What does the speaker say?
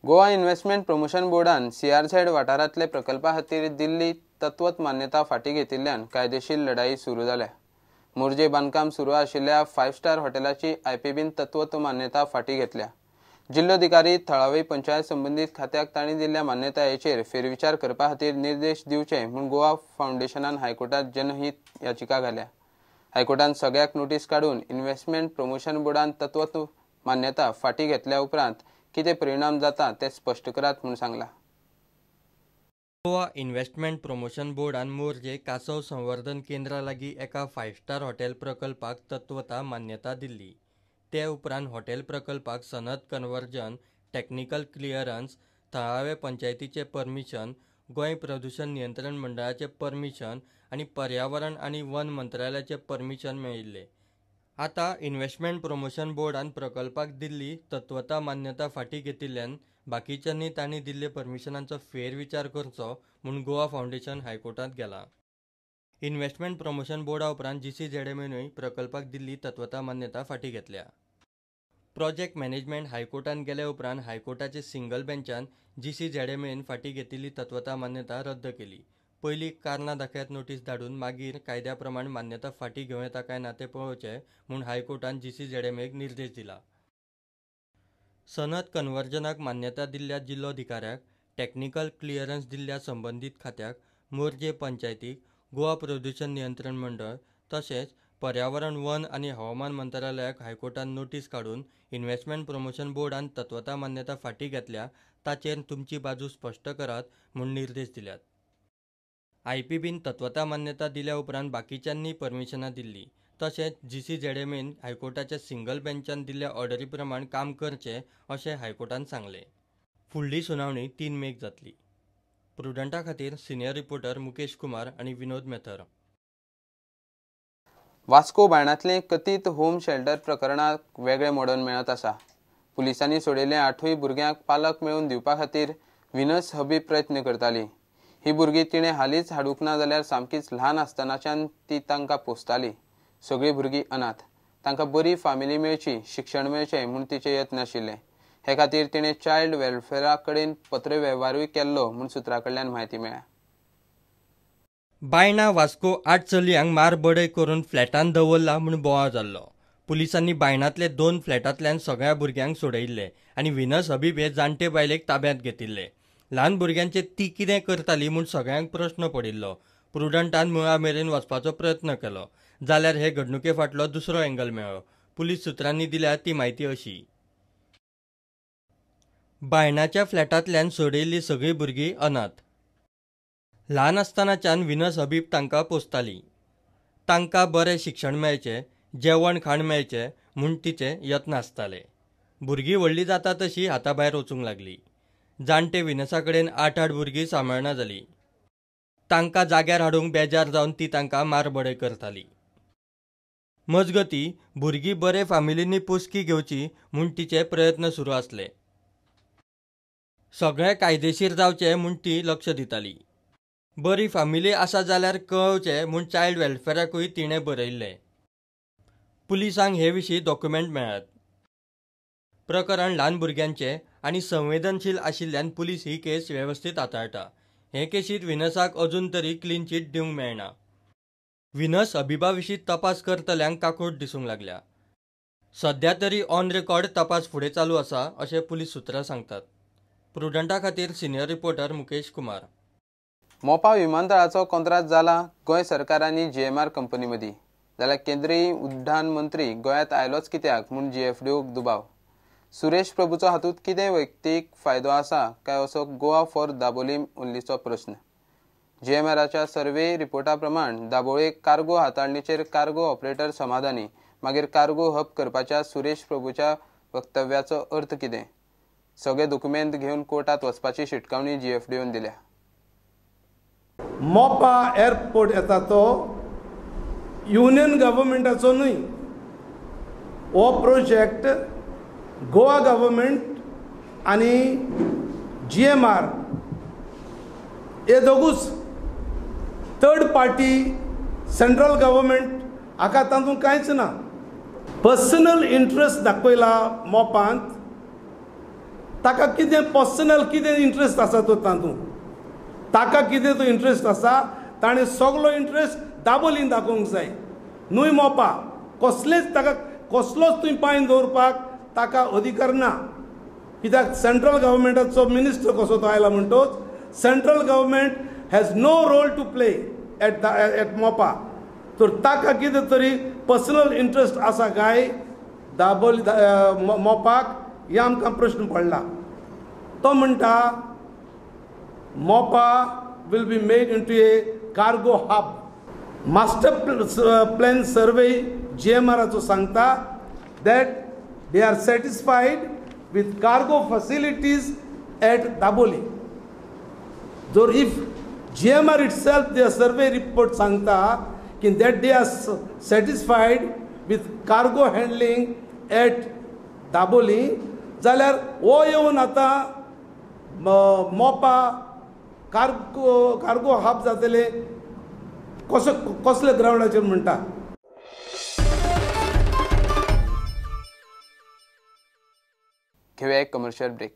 Goa investment promotion बोर्डान CRZ वाठारांतले प्रकल्पा खातीर दिल्ली तत्वत मान्यता फाटी घेतिल्ल्यान कायदेशीर लढाई सुरू जाल्या। मोर्जे बांदकाम सुरू आशिल्ल्या 5 स्टार हॉटेलाची IPBन तत्वत मान्यता फाटी घेतल्या। जिल्लोधिकारी थळावी पंचायत संबंधित खात्याक तांणी दिल्ल्या मान्यतायेचेर फेरविचार करपा खातीर निर्देश दिवचे म्हूण गोवा फाउंडेशनान हायकोर्टात जनहित याचिका घाल्या। हायकोर्टान सगळ्याक नोटीस काढून इन्व्हेस्टमेंट प्रमोशन बोर्डान तत्वत मान्यता फाटी घेतल्या उपरांत कितें परिणाम जाता ते स्पष्ट करात म्हूण सांगला। गोवा इन्व्हेस्टमेंट प्रमोशन बोर्डान मोर्जे कासव संवर्धन केंद्रा लागीं एका 5 स्टार हॉटेल प्रकल्पाक तत्वता मान्यता दिल्ली। ते उपरांत हॉटेल प्रकल्पाक सनद कन्वर्जन, टेक्निकल क्लियरन्स, थळावे पंचायतीचे परमिशन, गोंय प्रदूषण नियंत्रण मंडळाचे परमिशन आनी पर्यावरण आनी वन मंत्रालयाचे परमिशन मेळिल्ले। आता इन्व्हेस्टमेंट प्रमोशन बोर्डान प्रकल्पाक दिल्ली तत्वता मान्यता फाटी घेतिल्ल्यान बाकीच्यांनी तांणी दिल्ले परमिशनांचो फेरविचार करचो म्हूण गोवा फाउंडेशन हायकोर्टात गेला। इन्व्हेस्टमेंट प्रमोशन बोर्डा उपरांत GCZMAनूय प्रकल्पाक दिल्ली तत्वता मान्यता फाटी घेतल्या। प्रोजेक्ट मॅनेजमेंट हायकोर्टान गेले उपरांत हायकोर्टाचे सिंगल बेंचान GCZMAन फाटी घेतिल्ली तत्वता मान्यता रद्द केली। पयलीं कारणां दाखयत नोटीस धाडून मागीर कायद्या प्रमाण मान्यता फाटी घेवं येता काय ना ते पळोवचें म्हूण हायकोर्टान GCZMAक निर्देश दिला। सनद कन्वर्जनाक मान्यता दिल्ल्या जिल्लोधिकाऱ्याक, टेक्निकल क्लियरन्स दिल्ल्या संबंधीत खात्याक, मोर्जे पंचायतीक, गोवा प्रदूषण नियंत्रण मंडळ तशेंच पर्यावरण वन आनी हवामान मंत्रालयाक हायकोर्टान नोटीस काढून इन्व्हेस्टमेंट प्रमोशन बोर्डान तत्वता मान्यता फाटी घेतल्या ताचेर तुमची बाजू स्पश्ट करात म्हूण निर्देश दिल्यात। IPBन तत्वता मान्यता दिल्या उपरांत बाकीच्यांनी परमिशनां दिल्ली। तशेंच GCZMAन हायकोर्टाच्या सिंगल बेंचान दिल्ल्या ऑर्डरी प्रमाण काम करचें अशें हायकोर्टान सांगलें। फुडली सुनावणी 3 मेक जातली। प्रुडंटा खातीर सिनियर रिपोर्टर मुकेश कुमार आनी विनोद मेथर। वास्को बायणांतले कथीत होम शेल्टर प्रकरणाक वेगळे मोडण मेळत आसा। पुलिसांनी सोडिल्ले 8 भुरग्यांक पालक मेळून दिवपा खातीर विनस हबीब प्रयत्न करताली। ही भुरगीं तिणें हालींच हाडूंक ना जाल्यार सामकीच ल्हान आसतनाच्यान ती तांकां पोसताली। सगळीं भुरगीं अनाथ। तांकां बरी फामिली मेळची, शिक्षण मेळचें म्हूण तिचे यत्न आशिल्ले। हे खातीर तिणें चायल्ड वेलफेअरा कडेन पत्रव्यवहारूय केल्लो म्हूण सुत्रा कडल्यान म्हायती मेळ्ळ्या। बायणा वास्को 8 चलयांक मारबडय करून फ्लॅटान दवरला म्हूण बोवाळ जाल्लो। पुलिसांनी बायणांतले 2 फ्लॅटांतल्यान सगळ्या भुरग्यांक सोडयिल्ले आनी विनस हबीब हे जाणटे बायलेक ताब्यांत घेतिल्ले। ल्हान भुरग्यांचे ती कितें करताली म्हूण सगळ्यांक प्रस्न पडिल्लो। प्रुडंटान मुळा मेरेन वचपाचो प्रयत्न केलो जाल्यार हे घडणुके फाटलो दुसरो एंगल मेळ्ळो। पुलीस सुत्रांनी दिल्या ती म्हायती अशी। बायणाच्या फ्लॅटांतल्यान सोडयिल्लीं सगळीं भुरगीं अनाथ। ल्हान आसतनाच्यान विनस हबीब तांकां पोसताली। तांकां बरें शिक्षण मेळचें, जेवण खाण मेळचें म्हूण तिचे यत्न आसताले। भुरगीं व्हडलीं जाता तशीं हाताभायर वचूंक लागलीं। जाणटे विनसा कडेन 8 भुरगीं सांबाळना जालीं। तांकां जाग्यार हाडूंक बेजार जावन ती तांकां मारबडय करताली। मजगतीं भुरगीं बरे फामिलींनी पोसकी घेवची म्हूण तिचे प्रयत्न सुरू आसले। सगळें कायदेशीर जावचें म्हूण ती लक्ष दिताली। बरी फामिली आसा जाल्यार कळोवचें म्हूण चायल्ड वेलफेअराकूय तिणें बरयल्लें। पुलिसांक हे विशीं डॉक्युमेंट मेळ्ळ्यात। प्रकरण ल्हान भुरग्यांचें आनी संवेदनशील आशिल्ल्यान पुलीस ही केस वेवस्थीत हाताळटा। हे केशींत विनसाक अजून तरी क्लीन चीट दिवंक मेळना। विनस हबीबा विशीं तपास करतल्यांक काकूट दिसूंक लागल्या। सध्या तरी ऑन रेकॉर्ड तपास फुडें चालू आसा अशें पुलीस सुत्रां सांगतात। प्रुडंटा खातीर सिनियर रिपोर्टर मुकेश कुमार। मोपा विमानतळाचो कंत्राट जाला गोंय सरकार आनी GMR कंपनी मदीं, जाल्यार केंद्रीय उड्डाण मंत्री गोंयांत आयलोच कित्याक म्हूण GFDOक दुबाव। सुरेश प्रभूचो हातूंत कितें वैयक्तीक फायदो आसा काय असो गोवा फॉर दाबोलीम ओन्लीचो प्रस्न। GMRच्या सर्वे रिपोर्टा प्रमाण दाबोळेक कार्गो हाताळणेचेर कार्गो ऑपरेटर समाधानी, मागीर कार्गो हब करपाच्या सुरेश प्रभूच्या वक्तव्याचो अर्थ कितें? सगळे डॉक्युमेंट घेवन कोर्टात वचपाची शिटकावणी GFDOन दिल्या। मोपा एअरपोर्ट येता तो युनियन गव्हर्मेंटाचो न्हय। हो प्रोजेक्ट गोवा गव्हर्मेंट आनी GMR हे दोगूच थर्ड पार्टी सेंट्रल गव्हर्मेंट हाका तातूंत कांयच ना। पर्सनल इंट्रस्ट दाखयला मोपांत ताका कितें पर्सनल कितें इंट्रस्ट आसा तो तातूंत, ताका कितें तो इंट्रस्ट आसा, ताणें सगळो इंट्रस्ट दाबोलीन दाखोवंक जाय. न्हय मोपा कसलेच ताका कसलोच थंय पांय दवरपाक ताका अधिकार ना. कित्याक सेंट्रल गव्हर्मेंटाचो मिनिस्टर कसो तो आयला म्हणटोच central government has no role to play at Mopa. तर ताका कितें तरी पर्सनल इंट्रस्ट आसा काय दाबोली मोपाक, हे आमकां प्रश्न पडला. तो म्हणटा Mopa will be made into a cargo hub. Master plan survey GMRचो सांगता that they are satisfied with cargo facilities at Daboli. So if GMR itself, their survey report sangta that they are satisfied with cargo handling at Daboli, जाल्यार हो येवन आता मोपा cargo hub जातले कसले ग्राउंडाचेर म्हणटा. घेऊया एक कमर्शियल ब्रेक.